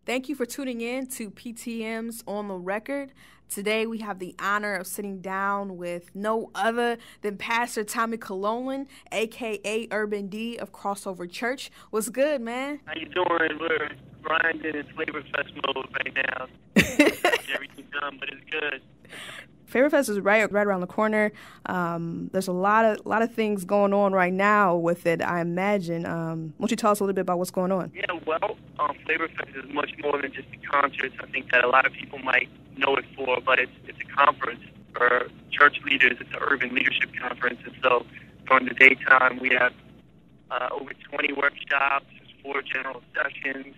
Thank you for tuning in to PTM's On the Record. Today we have the honor of sitting down with no other than Pastor Tommy Colon, aka Urban D of Crossover Church. What's good, man? How you doing? We're grinding in Flavor Fest mode right now. Everything's done, but it's good. Flavor Fest is right around the corner. There's a lot of things going on right now with it, I imagine. Why don't you tell us a little bit about what's going on? Yeah, well, Flavor Fest is much more than just a concert. I think that a lot of people might know it for, but it's a conference for church leaders. It's an urban leadership conference, and so during the daytime we have over 20 workshops, 4 general sessions.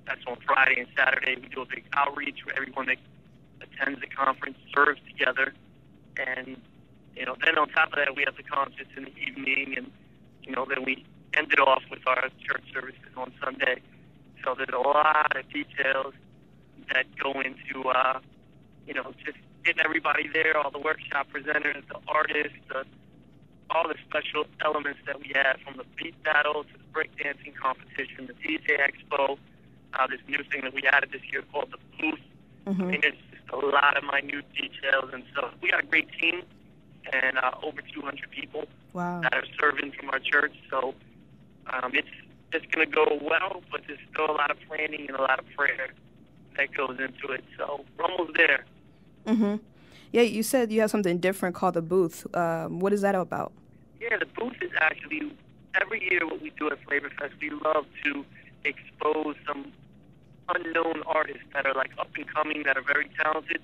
That's on Friday and Saturday. We do a big outreach where everyone that attends the conference serves together, and then on top of that we have the concerts in the evening, and then we end it off with our church services on Sunday. So there's a lot of details that go into just getting everybody there, all the workshop presenters, the artists, all the special elements that we have, from the beat battle to the breakdancing competition, the DJ expo, this new thing that we added this year called the booth. Mm-hmm. I mean, it's just a lot of minute details, and so we got a great team and over 200 people Wow. that are serving from our church. So it's going to go well, but there's still a lot of planning and a lot of prayer that goes into it. So we're almost there. Mm-hmm. Yeah, you said you have something different called the booth. What is that about? Yeah, the booth is actually, every year what we do at Flavor Fest, we love to expose some unknown artists that are like up and coming, that are very talented.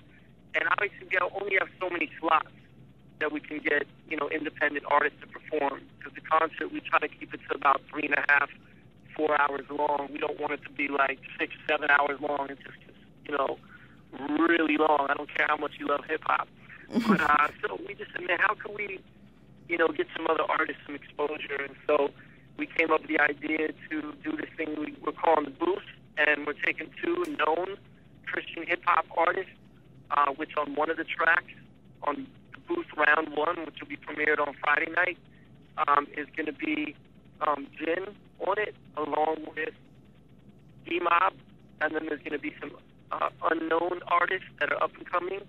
And obviously we only have so many slots that we can get, independent artists to perform. Because the concert, we try to keep it to about 3.5, 4 hours long. We don't want it to be like 6, 7 hours long. It's just really long. I don't care how much you love hip hop. But so we just said, man, how can we, get some other artists some exposure? And so we came up with the idea to do this thing we're calling the booth, and we're taking 2 known Christian hip hop artists, which on one of the tracks on the booth round 1, which will be premiered on Friday night, is going to be Jin on it, along with D-Mob, and then there's going to be some unknown artists that are up and coming,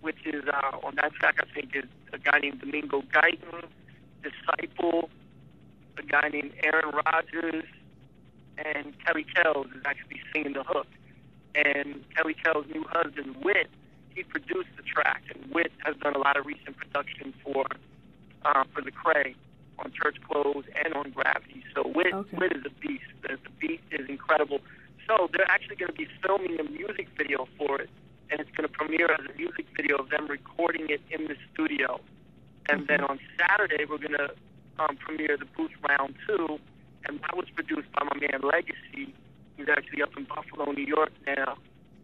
which is on that track, I think, is a guy named Domingo Guyton, Disciple, a guy named Aaron Rodgers, and Kelly Kells is actually singing the hook. And Kelly Kells' new husband, Whit, he produced the track, and Whit has done a lot of recent production for the Cray on Church Clothes and on Gravity. So Whit is a beast. The beat is incredible. So they're actually going to be filming a music video for it, and it's going to premiere as a music video of them recording it in the studio. And then on Saturday, we're going to premiere the booth round 2, and that was produced by my man Legacy. He's actually up in Buffalo, New York now.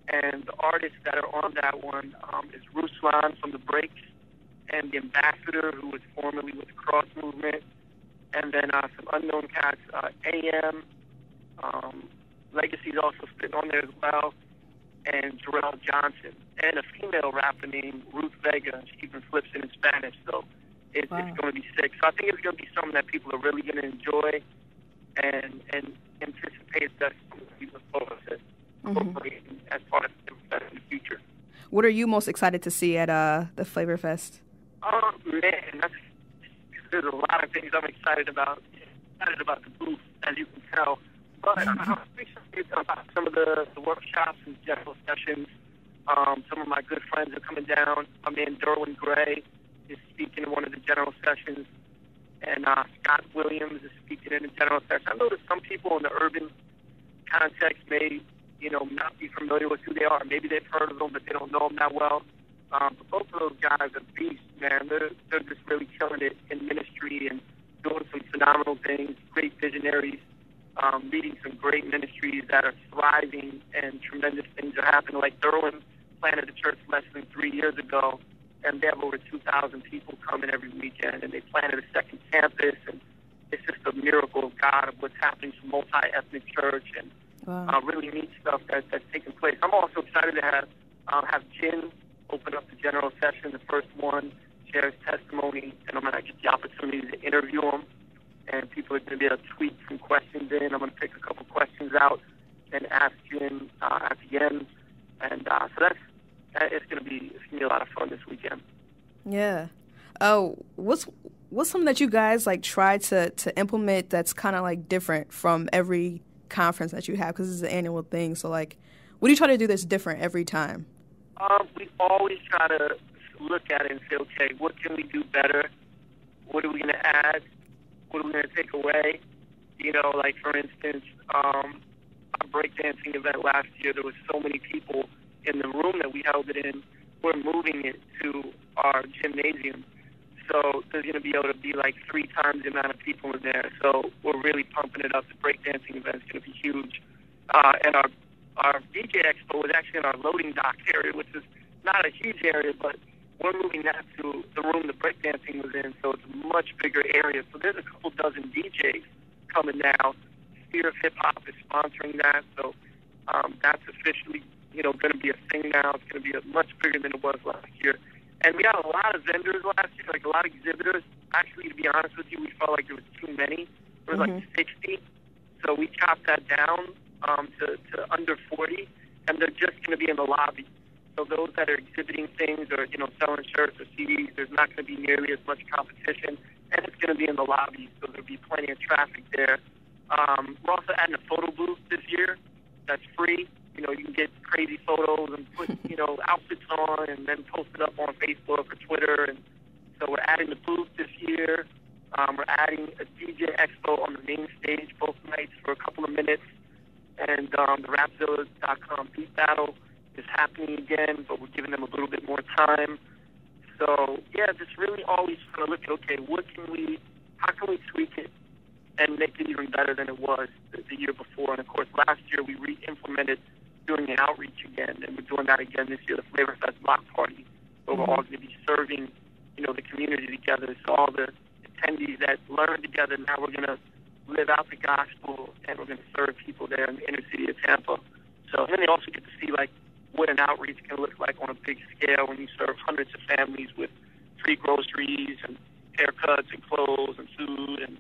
And the artists that are on that one is Ruslan from The Breaks, and The Ambassador, who was formerly with the Cross Movement, and then some unknown cats, AM, Legacy's also spitting on there as well, and Jarrell Johnson, and a female rapper named Ruth Vega. She even flips it in Spanish, so it's going to be sick. So I think it's going to be something that people are really going to enjoy and anticipate that we look forward to incorporating as part of the in the future. What are you most excited to see at the Flavor Fest? Man, there's a lot of things I'm excited about. Excited about the booth, as you can tell. But I'm excited about some of the workshops and general sessions. Some of my good friends are coming down. My man Derwin Gray is speaking in one of the general sessions, and Scott Williams is speaking in the general session. I know that some people in the urban context may, not be familiar with who they are. Maybe they've heard of them, but they don't know them that well. But both of those guys are beasts, man. They're just really killing it in ministry and doing some phenomenal things, great visionaries, leading some great ministries that are thriving, and tremendous things are happening. Like Derwin planted a church less than 3 years ago, and they have over 2,000 people coming every weekend, and they planted a second campus, and it's just a miracle of God of what's happening to multi-ethnic church, and really neat stuff that's taking place. I'm also excited to have Jin open up the general session, the first one, share his testimony, and I'm going to get the opportunity to interview him, and people are going to be able to tweet some questions in. I'm going to pick a couple questions out and Ask Jim at the end. And so it's gonna be a lot of fun this weekend. Yeah. Oh, what's something that you guys like try to implement that's kind of like different from every conference that you have, because it's an annual thing? So like, what do you try to do that's different every time? We always try to look at it and say, okay, what can we do better? What are we going to add? What are we going to take away? You know, like for instance, our breakdancing event last year, there was so many people in the room that we held it in. We're moving it to our gymnasium. So there's going to be able to be like 3 times the amount of people in there. So we're really pumping it up. The breakdancing event is going to be huge. And our DJ Expo is actually in our loading dock area, which is not a huge area, but we're moving that to the room the breakdancing was in, so it's a much bigger area. So there's a couple dozen DJs coming now. Sphere of Hip Hop is sponsoring that, so that's officially, going to be a thing now. It's going to be much bigger than it was last year. And we had a lot of vendors last year, like a lot of exhibitors. Actually, to be honest with you, we felt like there was too many. There was like 60. So we chopped that down to under 40, and they're just going to be in the lobby. So those that are exhibiting things or, selling shirts or CDs, there's not going to be nearly as much competition, and it's going to be in the lobby, so there'll be plenty of traffic there. We're also adding a photo booth this year that's free. You can get crazy photos and put, outfits on and then post it up on Facebook or Twitter. And so we're adding the booth this year. We're adding a DJ Expo on the main stage both nights for a couple of minutes. And the Rapzilla.com beat battle is happening again, but we're giving them a little bit more time. So, yeah, just really always trying to look at, okay, how can we tweak it and make it even better than it was the year before? And, of course, last year we re-implemented doing the outreach again, and we're doing that again this year, the Flavor Fest Block Party, where we're all going to be serving, the community together. So all the attendees that learn together, now we're going to live out the gospel, and we're going to serve people there in the inner city of Tampa. So then they also get to see, like, what an outreach can look like on a big scale when you serve hundreds of families with free groceries and haircuts and clothes and food and,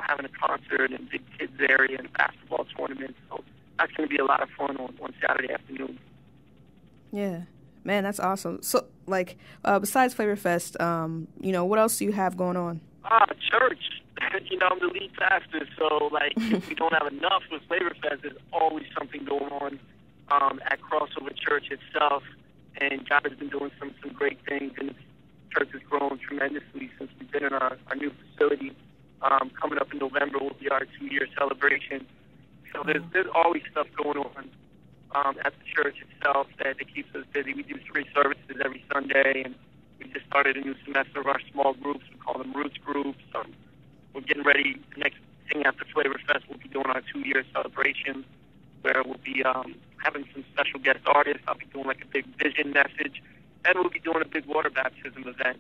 having a concert and big kids area and basketball tournaments. So that's going to be a lot of fun on Saturday afternoon. Yeah. Man, that's awesome. So, like, besides Flavor Fest, what else do you have going on? Church. I'm the lead pastor, so, like, if we don't have enough with Flavor Fest, there's always something going on at Crossover Church itself, and God has been doing some great things, and the church has grown tremendously since we've been in our new facility. Coming up in November will be our 2-year celebration. So there's always stuff going on at the church itself that keeps us busy. We do 3 services every Sunday, and we just started a new semester of our small groups. We call them Roots Groups. We're getting ready. The next thing after Flavor Fest, we'll be doing our 2-year celebration, where we'll be having some special guest artists. I'll be doing like a big vision message, and we'll be doing a big water baptism event.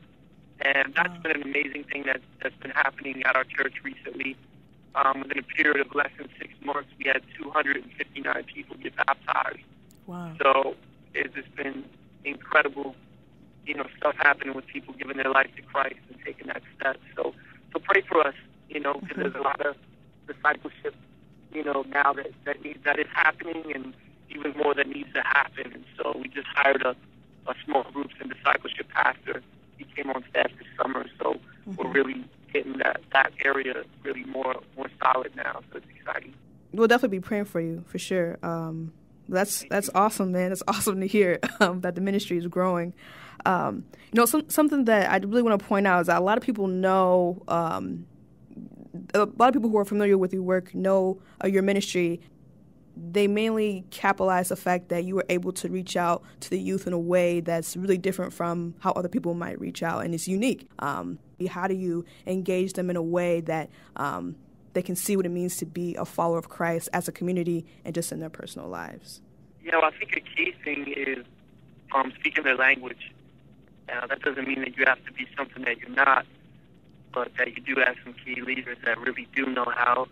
And that's been an amazing thing that's been happening at our church recently. Within a period of less than 6 months, we had 259 people get baptized. Wow. So it's just been incredible, stuff happening with people giving their life to Christ and taking that step. So pray for us, because there's a lot of discipleship, now that is happening, and even more that needs to happen. And so we just hired a small groups and discipleship pastor. He came on staff this summer, so we're really getting that area really more solid now. So it's exciting. We'll definitely be praying for you, for sure. That's awesome, man. That's awesome to hear that the ministry is growing. Something that I really want to point out is that a lot of people know, a lot of people who are familiar with your work know your ministry. They mainly capitalize the fact that you were able to reach out to the youth in a way that's really different from how other people might reach out, and it's unique. How do you engage them in a way that they can see what it means to be a follower of Christ as a community and just in their personal lives? I think a key thing is speaking their language. That doesn't mean that you have to be something that you're not, but that you do have some key leaders that really do know how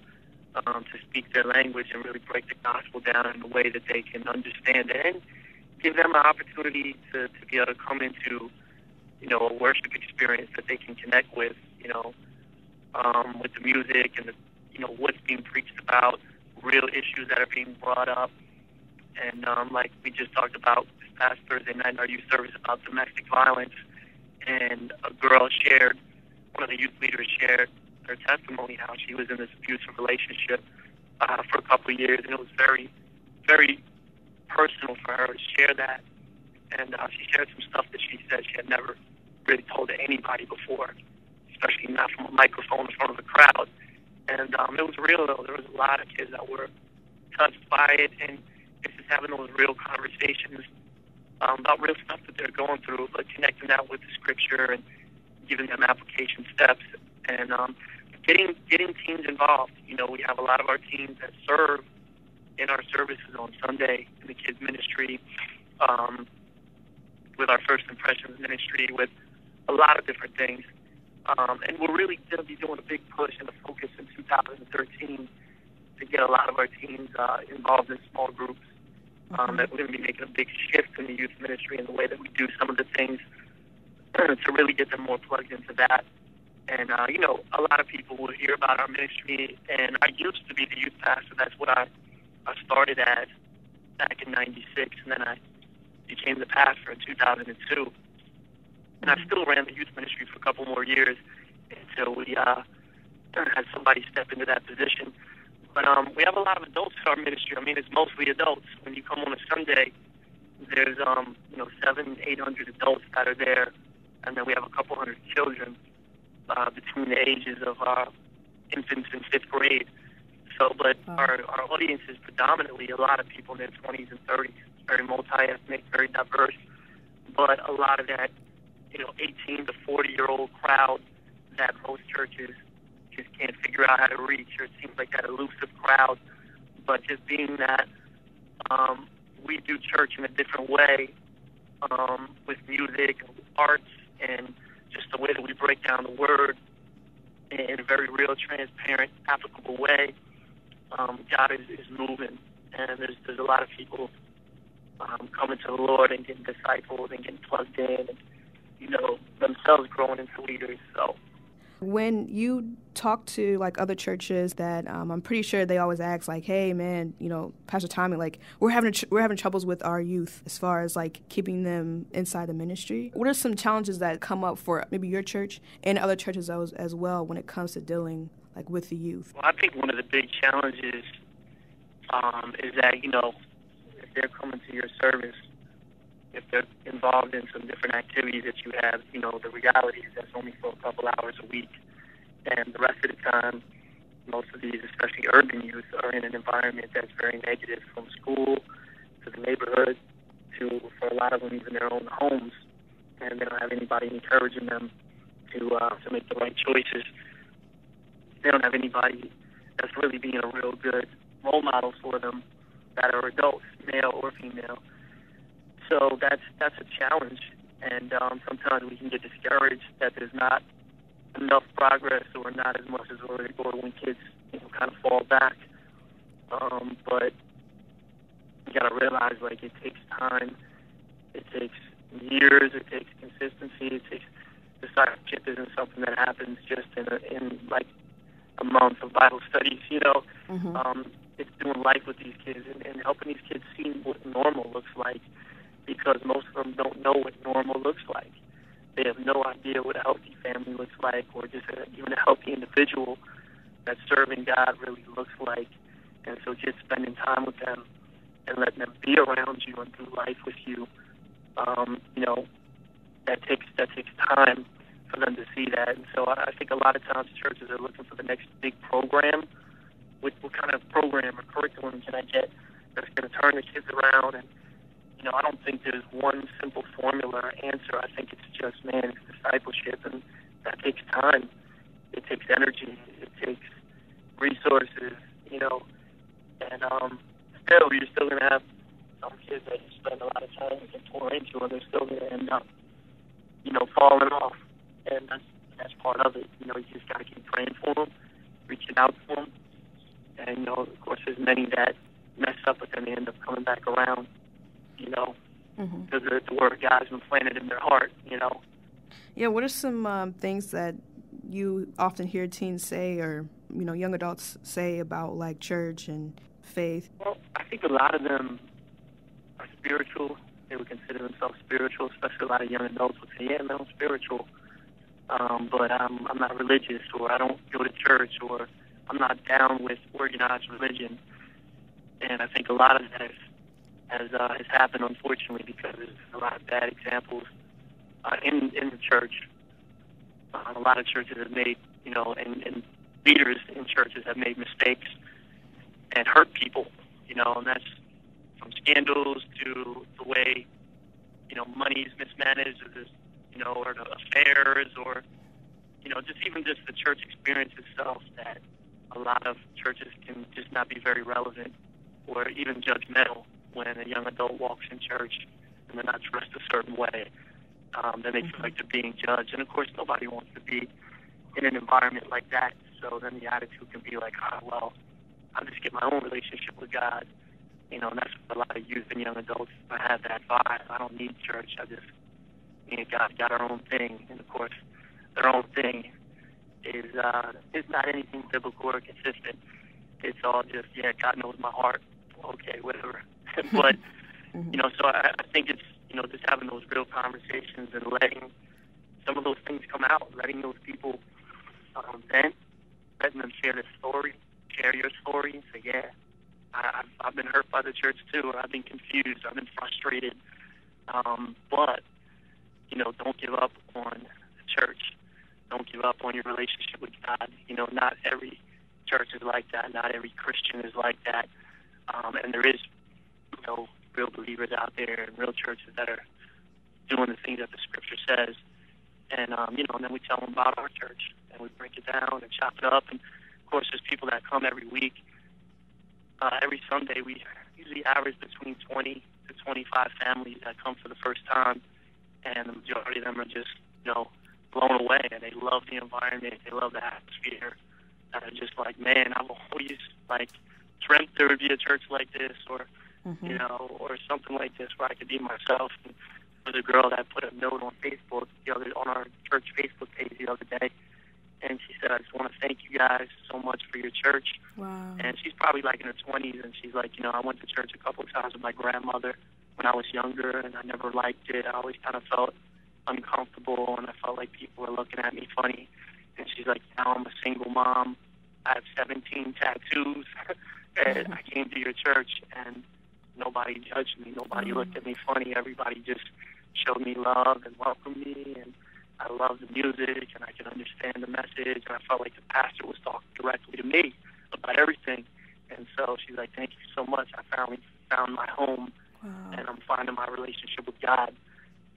to speak their language and really break the gospel down in a way that they can understand it, and give them an opportunity to be able to come into, a worship experience that they can connect with, with the music and what's being preached about, real issues that are being brought up. And like we just talked about this past Thursday night in our youth service about domestic violence, and a girl shared, one of the youth leaders shared her testimony, how she was in this abusive relationship for a couple of years, and it was very, very personal for her to share that. And she shared some stuff that she said she had never really told to anybody before, especially not from a microphone in front of a crowd. And it was real, though. There was a lot of kids that were touched by it, and it's just having those real conversations about real stuff that they're going through, but connecting that with the scripture and giving them application steps, and getting teens involved. You know, we have a lot of our teens that serve in our services on Sunday in the kids ministry, with our First Impressions ministry, with a lot of different things. And we're really going to be doing a big push and a focus in 2013 to get a lot of our teens involved in small groups. That we're going to be making a big shift in the youth ministry in the way that we do some of the things to really get them more plugged into that. And, you know, a lot of people will hear about our ministry, and I used to be the youth pastor. That's what I started as back in 96, and then I became the pastor in 2002. And I still ran the youth ministry for a couple more years until we had somebody step into that position. But we have a lot of adults in our ministry. I mean, it's mostly adults. When you come on a Sunday, there's 700-800 adults that are there, and then we have a couple hundred children between the ages of infants and fifth grade. So, but our audience is predominantly a lot of people in their 20s and 30s, very multi-ethnic, very diverse. But a lot of that, 18 to 40-year-old crowd that most churches just can't figure out how to reach, or it seems like that elusive crowd. But just being that we do church in a different way, with music and arts and just the way that we break down the word in a very real, transparent, applicable way, God is moving, and there's a lot of people coming to the Lord and getting discipled and getting plugged in, and themselves growing into leaders. So when you talk to like other churches, that I'm pretty sure they always ask like, "Hey, man, Pastor Tommy, like we're having troubles with our youth as far as like keeping them inside the ministry." What are some challenges that come up for maybe your church and other churches as well when it comes to dealing like with the youth? Well, I think one of the big challenges is that if they're coming to your service, if they're involved in some different activities that you have, the reality is that's only for a couple hours a week. And the rest of the time, most of these, especially urban youth, are in an environment that's very negative, from school to the neighborhood to, for a lot of them, even their own homes. And they don't have anybody encouraging them to make the right choices. They don't have anybody that's really being a real good role model for them that are adults, male or female. So that's a challenge, and sometimes we can get discouraged that there's not enough progress, or not as much as or when kids kind of fall back. But you got to realize, like, it takes time, it takes years, it takes consistency, it takes discipleship isn't something that happens just in like a month of Bible studies. It's doing life with these kids and helping these kids see what normal looks like, because most of them don't know what normal looks like. They have no idea what a healthy family looks like, or just even a healthy individual that's serving God really looks like. And so just spending time with them and letting them be around you and do life with you, that takes time for them to see that. And so I think a lot of times churches are looking for the next big program. What kind of program or curriculum can I get that's going to turn the kids around? And I don't think there's one simple formula or answer. I think it's just, it's discipleship, and that takes time. It takes energy. It takes resources, and still, you're still going to have some kids that you spend a lot of time and pour into, and they're still going to end up, falling off. And that's part of it. You just got to keep praying for them, reaching out to them. And, of course, there's many that mess up, but then they end up coming back around. Because the word of God has been planted in their heart, Yeah, what are some things that you often hear teens say, or, young adults say about, like, church and faith? Well, I think a lot of them are spiritual. They would consider themselves spiritual, especially a lot of young adults would say, yeah, man, I'm spiritual, but I'm not religious, or I don't go to church, or I'm not down with organized religion. And I think a lot of that has happened, unfortunately, because there's a lot of bad examples in the church. A lot of churches have made, and leaders in churches have made mistakes and hurt people, and that's from scandals to the way, money is mismanaged, or the affairs, or, just the church experience itself, that a lot of churches can just not be very relevant or even judgmental when a young adult walks in church and they're not dressed a certain way. Then they feel like they're being judged. And, of course, nobody wants to be in an environment like that. So then the attitude can be like, well, I'll just get my own relationship with God. And that's what a lot of youth and young adults have that vibe. I don't need church. Me and God got our own thing. And, of course, their own thing is not anything biblical or consistent. It's all just, yeah, God knows my heart. Okay, whatever. But, so I think it's, just having those real conversations and letting some of those things come out, letting those people vent, letting them share their story, share your story, and say, yeah, I've been hurt by the church too, or I've been confused, I've been frustrated. But, don't give up on the church. Don't give up on your relationship with God. Not every church is like that. Not every Christian is like that. And there is, real believers out there and real churches that are doing the things that the Scripture says. And, and then we tell them about our church, and we break it down and chop it up. And, of course, there's people that come every week. Every Sunday, we usually average between 20 to 25 families that come for the first time. And the majority of them are just, blown away, and they love the environment, they love the atmosphere. And they're just like, man, I've always, dreamt there would be a church like this, or, or something like this where I could be myself. And there was a girl that put a note on Facebook, on our church Facebook page the other day, and she said, I just want to thank you guys so much for your church. Wow. And she's probably in her 20s, and she's like, I went to church a couple of times with my grandmother when I was younger, and I never liked it. I always kind of felt uncomfortable, and I felt like people were looking at me funny. And she's like, now I'm a single mom. I have 17 tattoos, and I came to your church, and nobody judged me. Nobody looked at me funny. Everybody just showed me love and welcomed me, and I loved the music, and I could understand the message, and I felt like the pastor was talking directly to me about everything. And so she's like, thank you so much. I finally found my home, and I'm finding my relationship with God.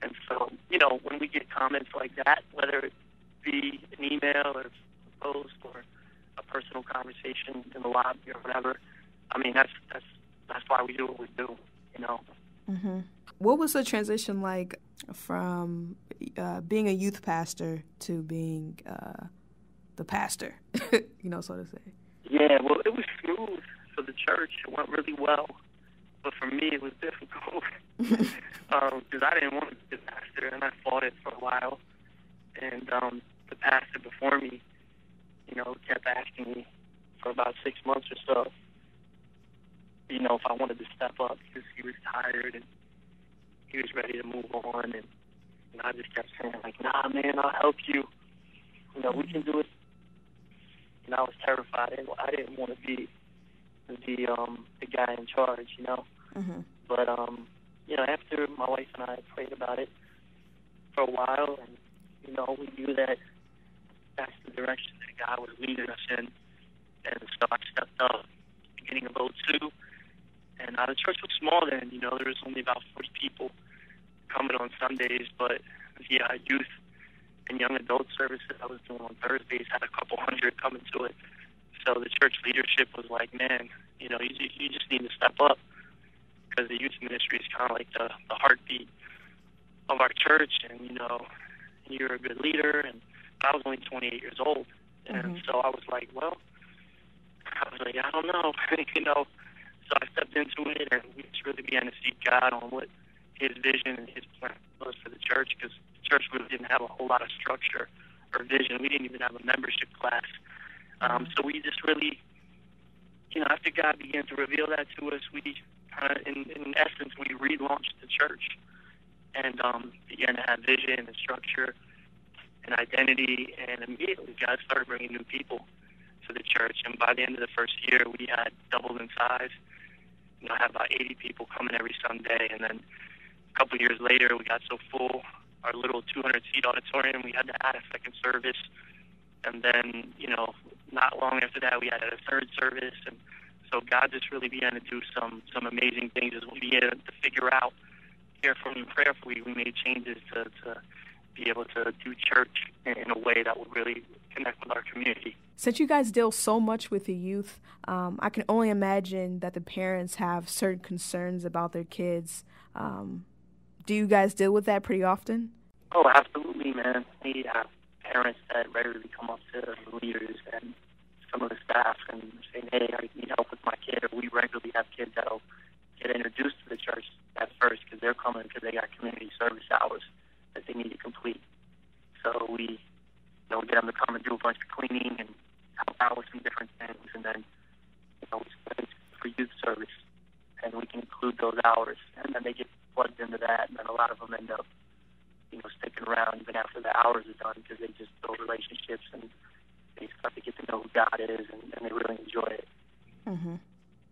And so, when we get comments like that, whether it be an email or a post or a personal conversation in the lobby or whatever, that's why we do what we do, Mm-hmm. What was the transition like from being a youth pastor to being the pastor, so to say? Yeah, well, it was smooth for the church. It went really well. But for me, it was difficult because I didn't want to be the pastor, and I fought it for a while. And the pastor before me, kept asking me for about 6 months or so, if I wanted to step up because he was tired and he was ready to move on. And I just kept saying, nah, man, I'll help you. We can do it. And I was terrified. I didn't want to be the guy in charge, Mm-hmm. But, after my wife and I prayed about it for a while, and, we knew that that's the direction that God was leading us in. And so I stepped up at the beginning of 2002. And the church was small then, there was only about 40 people coming on Sundays, but the youth and young adult services I was doing on Thursdays had a couple hundred coming to it. So the church leadership was like, man, you just need to step up, because the youth ministry is kind of like the heartbeat of our church, and, you're a good leader. And I was only 28 years old, and so I was like, I don't know, So I stepped into it, and we just really began to seek God on what His vision and His plan was for the church, because the church really didn't have a whole lot of structure or vision. We didn't even have a membership class. So we just really, after God began to reveal that to us, we in essence, we relaunched the church and began to have vision and structure and identity. And immediately, God started bringing new people to the church. And by the end of the first year, we had doubled in size. I had about 80 people coming every Sunday. And then a couple of years later, we got so full, our little 200-seat auditorium, we had to add a second service. And then, not long after that, we added a third service. And so God just really began to do some amazing things as we began to figure out, carefully and prayerfully, we made changes to be able to do church in a way that would really connect with our community. Since you guys deal so much with the youth, I can only imagine that the parents have certain concerns about their kids. Do you guys deal with that pretty often? Oh, absolutely, man. We have parents that regularly come up to the leaders and some of the staff and say, hey, I need help with my kid. Or we regularly have kids that'll get introduced to the church at first because they're coming because they got community service hours that they need to complete. So we get them to come and do a bunch of cleaning and help out with some different things. And then, we spend for youth service, and we can include those hours. And then they get plugged into that, and then a lot of them end up, sticking around even after the hours are done because they just build relationships and they start to get to know who God is, and they really enjoy it. Mm-hmm.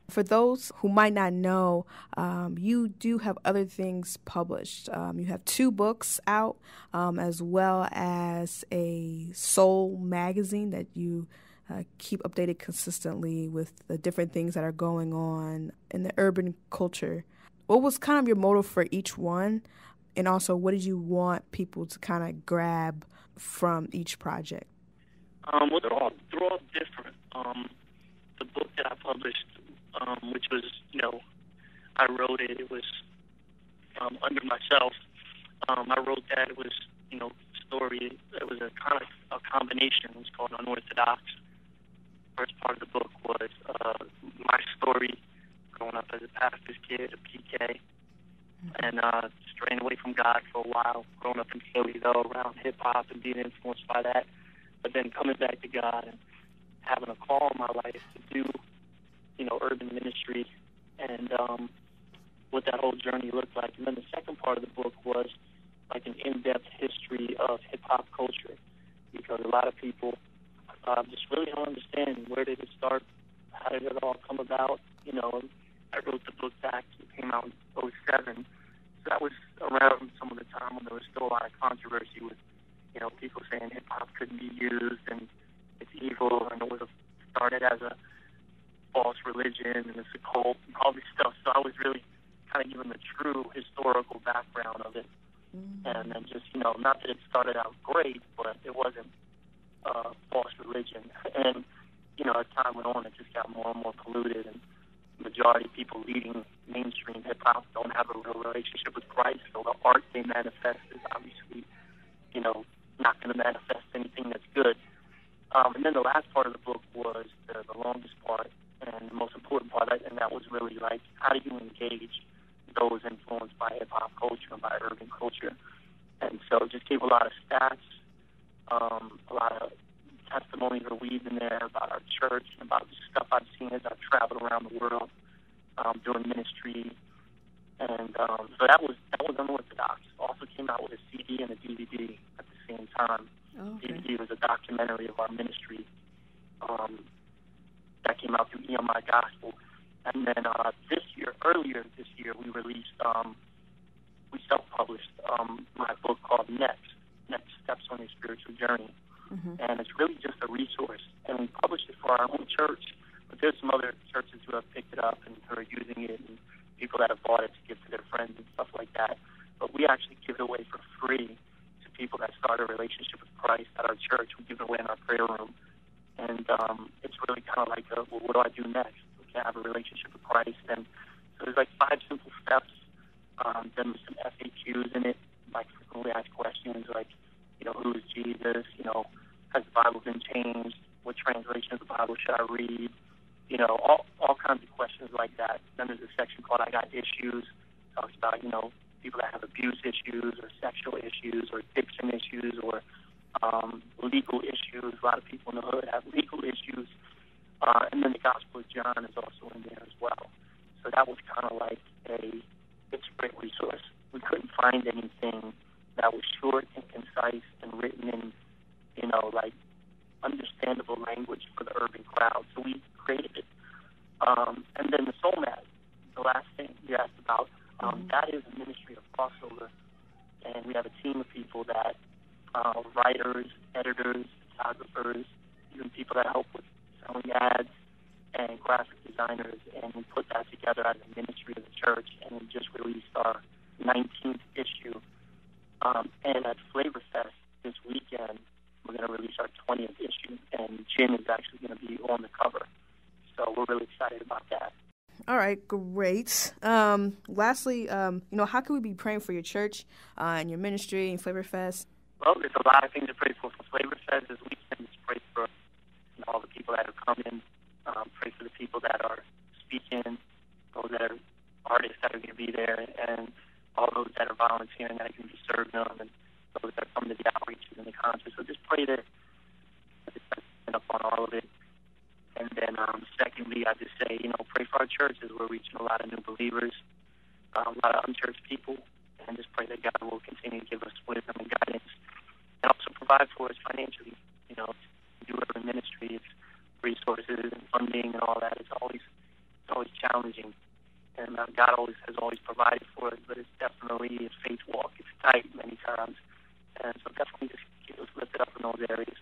For those who might not know, you do have other things published. You have 2 books out, as well as a soul magazine that you keep updated consistently with the different things that are going on in the urban culture. What was kind of your motive for each one? And also, what did you want people to kind of grab from each project? Well, they're all different. The book that I published, which was, I wrote it. It was under myself. I wrote that. It was, story. It was a kind of a combination. It was called Unorthodox. First part of the book was my story growing up as a pastor's kid, a PK, and straying away from God for a while. Growing up in Philly, though, around hip hop and being influenced by that, but then coming back to God and having a call in my life to do, urban ministry and what that whole journey looked like. And then the second part of the book was like an in-depth history of hip-hop culture, because a lot of people just really don't understand where did it start, how did it all come about. I wrote the book back, it came out in '07, so that was around some of the time when there was still a lot of controversy with, people saying hip-hop couldn't be used and it's evil and it was started as a false religion and it's a cult and all this stuff. So I was really kind of given the true historical background of it. Mm-hmm. And then just, not that it started out great, but it wasn't false religion. And, as time went on, it just got more and more polluted, and the majority of people leading mainstream hip-hop don't have a real relationship with Christ, so the art they manifest is obviously, not going to manifest anything that's good. And then the last part of the book was the longest part and the most important part, and that was really like, how do you engage those influenced by hip-hop culture and by urban culture? And so it just gave a lot of stats, a lot of testimonies are weaved in there about our church and about the stuff I've seen as I've traveled around the world doing ministry. And so that was Unorthodox. Also came out with a CD and a DVD at the same time. Oh, okay. DVD was a documentary of our ministry that came out through EMI Gospel. And then earlier this year, we released, we self-published my book called Next Steps on Your Spiritual Journey. Mm-hmm. And it's really just a resource. And we published it for our own church, but there's some other churches who have picked it up and who are using it, and people that have bought it to give to their friends and stuff like that. But we actually give it away for free to people that start a relationship with Christ at our church. We give it away in our prayer room. And it's really kind of like, what do I do next? We can have a relationship with Christ. And so there's like 5 simple steps. Then there's some FAQs in it, like frequently asked questions like, who is Jesus? Has the Bible been changed? What translation of the Bible should I read? All kinds of questions like that. Then there's a section called I Got Issues. It talks about, people that have abuse issues or sexual issues or addiction issues or legal issues. A lot of people in the hood have legal issues. And then the Gospel of John is also in there as well. So that was kind of like it's a great resource. We couldn't find anything that was short and concise and written in, like understandable language for the urban crowd. So we created it. And then the Soul Mat, the last thing you asked about, that is a ministry of crossover. And we have a team of people that, writers, editors, photographers, even people that help with selling ads and graphic designers, and we put that together as a ministry of the church, and we just released our 19th issue. And at Flavor Fest this weekend, we're going to release our 20th issue, and Jim is actually going to be on the cover. So we're really excited about that. All right, great. Lastly, how can we be praying for your church and your ministry and Flavor Fest? Well, there's a lot of things to pray for Flavor Fest this weekend. Just pray for all the people that are coming. Pray for the people that are speaking, those that are artists that are going to be there, and all those that are volunteering that are going to be serving them, and those that are coming to the outreaches and the concerts. So just pray that up on all of it. And then secondly, I just say, pray for our churches. We're reaching a lot of new believers, a lot of unchurched people, and just pray that God will continue to give us wisdom and guidance, and also provide for us financially. Do urban ministry, it's resources and funding and all that. It's always challenging, and God has always provided for us, but it's definitely a faith walk. It's tight many times, and so definitely just keep us lifted up in those areas.